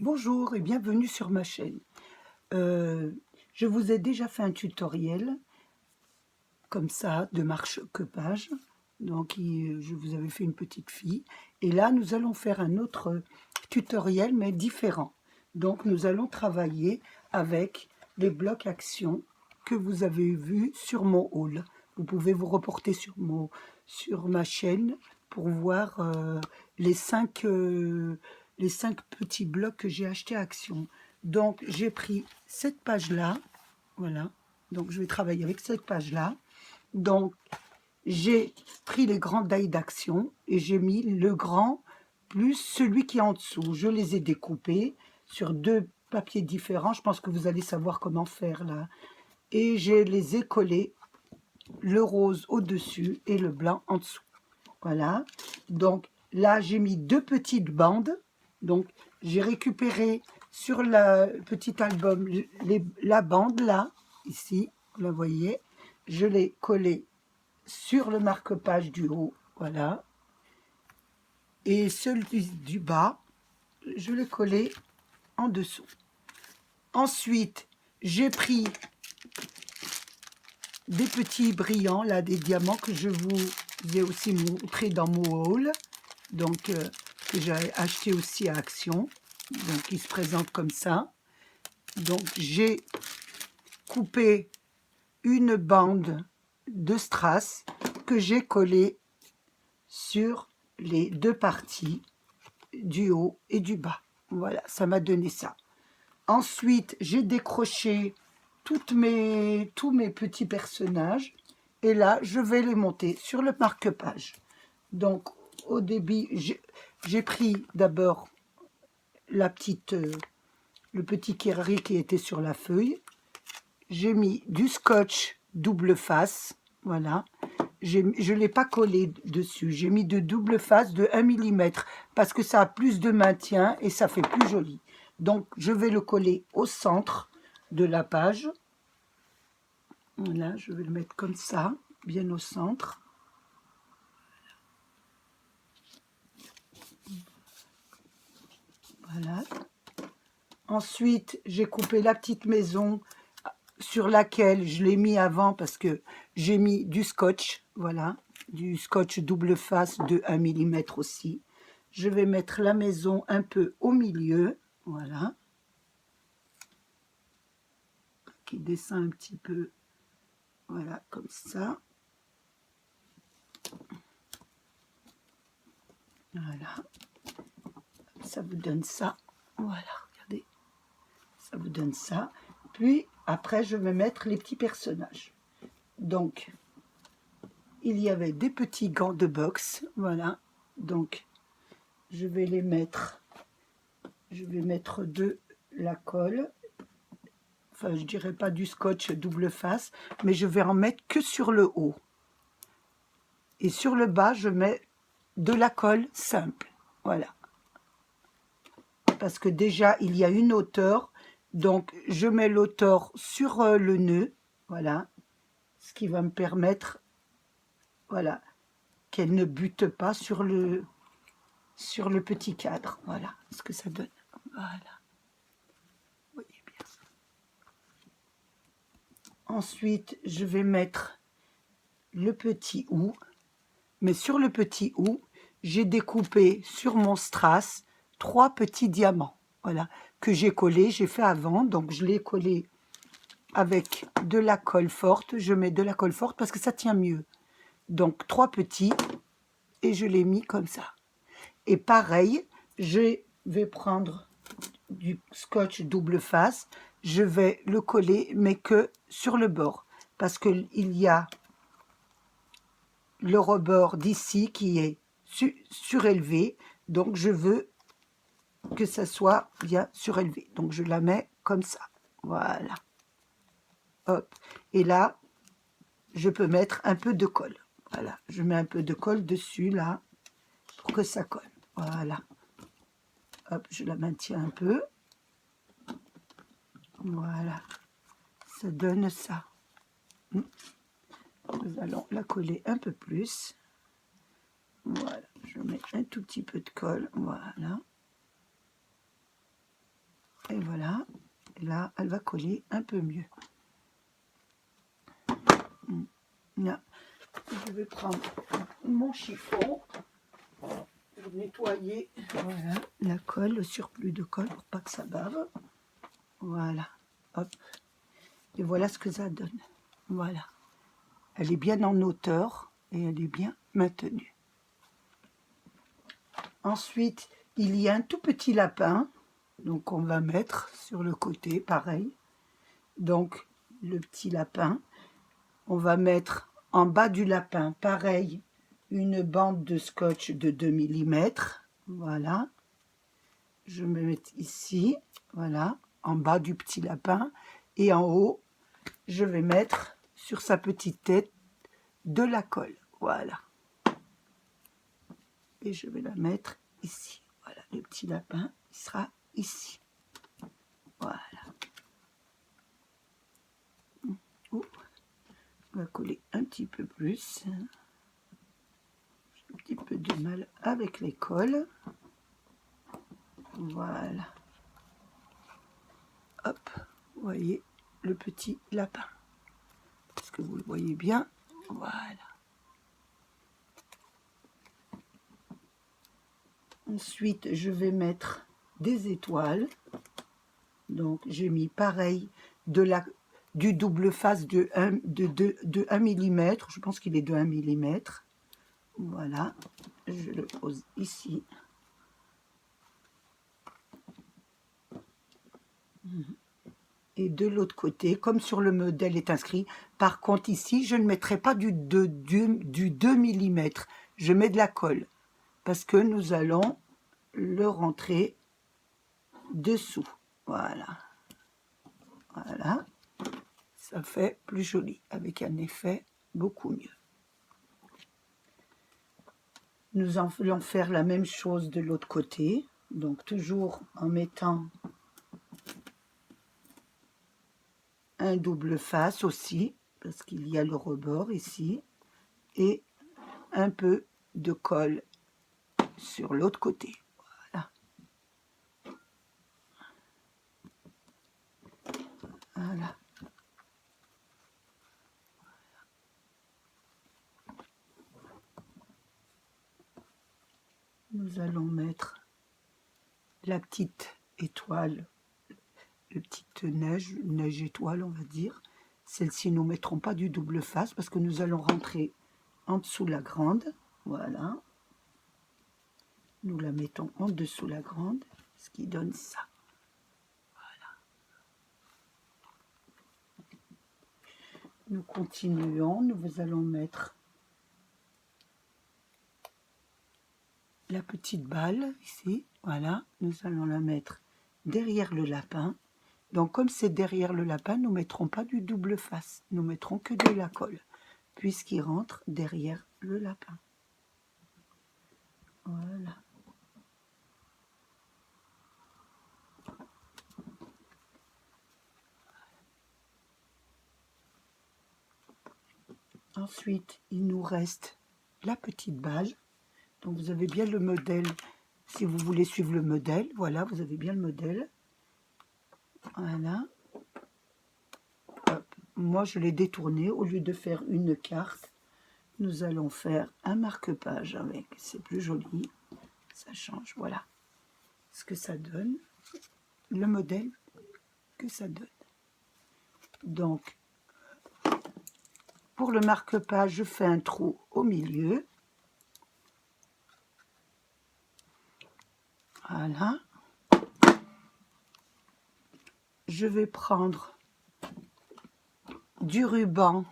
Bonjour et bienvenue sur ma chaîne. Euh, je vous ai déjà fait un tutoriel comme ça de marque-page. Donc je vous avais fait une petite fille. Et là nous allons faire un autre tutoriel mais différent. Donc nous allons travailler avec les blocs actions que vous avez vus sur mon haul. Vous pouvez vous reporter sur ma chaîne pour voir les cinq petits blocs que j'ai achetés à Action. Donc j'ai pris cette page-là, voilà. Donc je vais travailler avec cette page-là. Donc j'ai pris les grands die d'Action et j'ai mis le grand plus celui qui est en dessous. Je les ai découpés sur deux papiers différents. Je pense que vous allez savoir comment faire là. Et je les ai collés, le rose au-dessus et le blanc en dessous. Voilà. Donc là, j'ai mis deux petites bandes. Donc j'ai récupéré sur le petit album la bande là, ici, vous la voyez. Je l'ai collée sur le marque-page du haut, voilà. Et celui du bas, je l'ai collé en dessous. Ensuite, j'ai pris des petits brillants, là, des diamants que je vous ai aussi montré dans mon haul, donc que j'ai acheté aussi à Action. Donc, ils se présentent comme ça. Donc, j'ai coupé une bande de strass que j'ai collée sur les deux parties du haut et du bas. Voilà, ça m'a donné ça. Ensuite, j'ai décroché tous mes petits personnages et là, je vais les monter sur le marque-page. Donc, au début, j'ai pris d'abord le petit Kerry qui était sur la feuille. J'ai mis du scotch double face, voilà. Je ne l'ai pas collé dessus, j'ai mis de double face de 1 mm parce que ça a plus de maintien et ça fait plus joli. Donc je vais le coller au centre de la page. Voilà, je vais le mettre comme ça, bien au centre. Voilà. Ensuite, j'ai coupé la petite maison sur laquelle je l'ai mis avant parce que j'ai mis du scotch, voilà, du scotch double face de 1 mm aussi. Je vais mettre la maison un peu au milieu, voilà, qui descend un petit peu, voilà, comme ça. Voilà, ça vous donne ça, voilà, regardez, ça vous donne ça. Puis après, je vais mettre les petits personnages. Donc, il y avait des petits gants de boxe, voilà, donc je vais les mettre, je vais mettre de la colle, enfin je dirais pas du scotch double face, mais je vais en mettre que sur le haut. Et sur le bas, je mets de la colle simple, voilà. Parce que déjà, il y a une hauteur, donc je mets l'hauteur sur le nœud, voilà, ce qui va me permettre, voilà, qu'elle ne bute pas sur le petit cadre, voilà ce que ça donne, voilà. Vous voyez bien. Ensuite, je vais mettre le petit ou, mais sur le petit ou, j'ai découpé sur mon strass 3 petits diamants, voilà, que j'ai collé, j'ai fait avant, donc je l'ai collé avec de la colle forte, je mets de la colle forte parce que ça tient mieux. Donc 3 petits, et je l'ai mis comme ça. Et pareil, je vais prendre du scotch double face, je vais le coller, mais que sur le bord, parce qu'il y a le rebord d'ici qui est surélevé, donc je veux que ça soit bien surélevé. Donc je la mets comme ça, voilà. Hop. Et là, je peux mettre un peu de colle. Voilà, je mets un peu de colle dessus, là, pour que ça colle. Voilà. Hop, je la maintiens un peu. Voilà. Ça donne ça. Nous allons la coller un peu plus. Voilà, je mets un tout petit peu de colle. Voilà. Et voilà, et là, elle va coller un peu mieux. Là, je vais prendre mon chiffon pour nettoyer, voilà, la colle, le surplus de colle pour pas que ça bave. Voilà, hop. Et voilà ce que ça donne. Voilà. Elle est bien en hauteur et elle est bien maintenue. Ensuite, il y a un tout petit lapin. Donc, on va mettre sur le côté, pareil. Donc, le petit lapin. On va mettre en bas du lapin, pareil, une bande de scotch de 2 mm. Voilà. Je me mets ici, voilà, en bas du petit lapin. Et en haut, je vais mettre sur sa petite tête de la colle. Voilà. Et je vais la mettre ici. Voilà, le petit lapin, il sera ici. Voilà. Oh, on va coller un petit peu plus. J'ai un petit peu de mal avec les colles. Voilà. Hop, vous voyez le petit lapin. Est-ce que vous le voyez bien? Voilà. Ensuite, je vais mettre des étoiles. Donc, j'ai mis pareil du double face de 1 mm. Je pense qu'il est de 1 mm. Voilà. Je le pose ici. Et de l'autre côté, comme sur le modèle est inscrit, par contre ici, je ne mettrai pas du 2 mm. Je mets de la colle. Parce que nous allons le rentrer dessous. Voilà. Voilà. Ça fait plus joli, avec un effet beaucoup mieux. Nous allons faire la même chose de l'autre côté. Donc toujours en mettant un double face aussi, parce qu'il y a le rebord ici, et un peu de colle sur l'autre côté. Voilà. Voilà. Nous allons mettre la petite étoile, la petite neige étoile on va dire. Celle-ci, nous ne mettrons pas du double face parce que nous allons rentrer en dessous la grande. Voilà. Nous la mettons en dessous la grande, ce qui donne ça. Voilà. Nous continuons, nous allons mettre la petite balle ici. Voilà, nous allons la mettre derrière le lapin. Donc comme c'est derrière le lapin, nous ne mettrons pas du double face. Nous mettrons que de la colle, puisqu'il rentre derrière le lapin. Voilà. Ensuite, il nous reste la petite balle. Donc vous avez bien le modèle, si vous voulez suivre le modèle. Voilà, vous avez bien le modèle. Voilà. Hop. Moi, je l'ai détourné. Au lieu de faire une carte, nous allons faire un marque-page avec. C'est plus joli. Ça change. Voilà ce que ça donne. Le modèle que ça donne. Donc, pour le marque-page, je fais un trou au milieu. Voilà. Je vais prendre du ruban.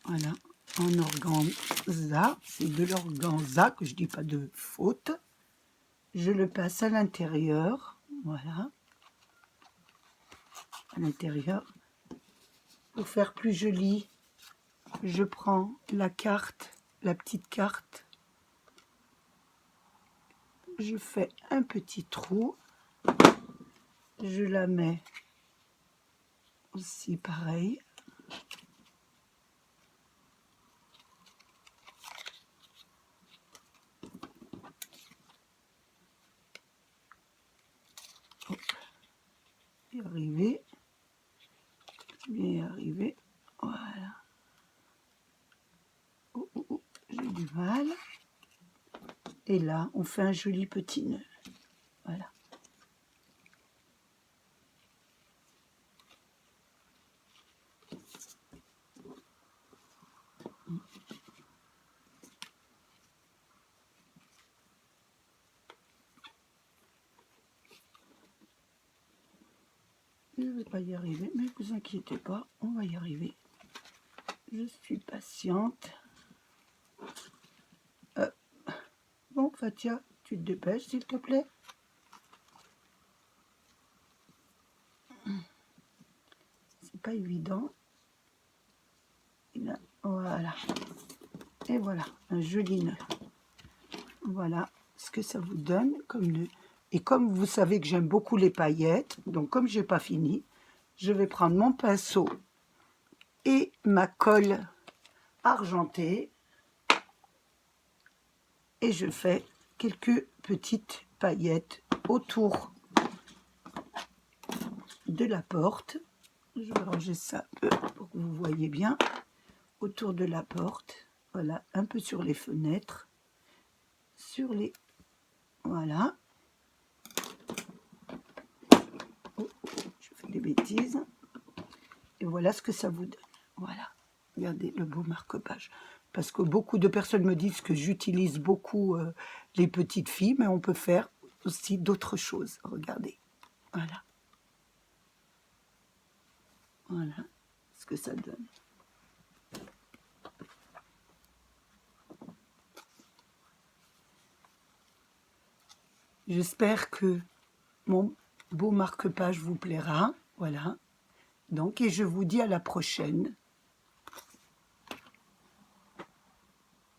Voilà. En organza, c'est de l'organza, que je dis pas de faute. Je le passe à l'intérieur, voilà, à l'intérieur. Pour faire plus joli, je prends la carte, la petite carte. Je fais un petit trou. Je la mets aussi pareil. y arriver. Je vais y arriver. Voilà. Oh, oh, oh, j'ai du mal. Et là, on fait un joli petit nœud. Voilà. Je ne vais pas y arriver, mais vous inquiétez pas, on va y arriver. Je suis patiente. Bon, Fatia, tu te dépêches, s'il te plaît. C'est pas évident. Et là, voilà. Et voilà, un joli nœud. Voilà ce que ça vous donne comme nœud. Et comme vous savez que j'aime beaucoup les paillettes, donc comme j'ai pas fini, je vais prendre mon pinceau et ma colle argentée et je fais quelques petites paillettes autour de la porte. Je vais ranger ça un peu pour que vous voyez bien. Autour de la porte, voilà, un peu sur les fenêtres, sur les... Voilà. Oh, je fais des bêtises. Et voilà ce que ça vous donne. Voilà. Regardez le beau marque-page. Parce que beaucoup de personnes me disent que j'utilise beaucoup les petites filles, mais on peut faire aussi d'autres choses. Regardez. Voilà. Voilà ce que ça donne. J'espère que mon beau marque-page vous plaira. Voilà. Donc, et je vous dis à la prochaine.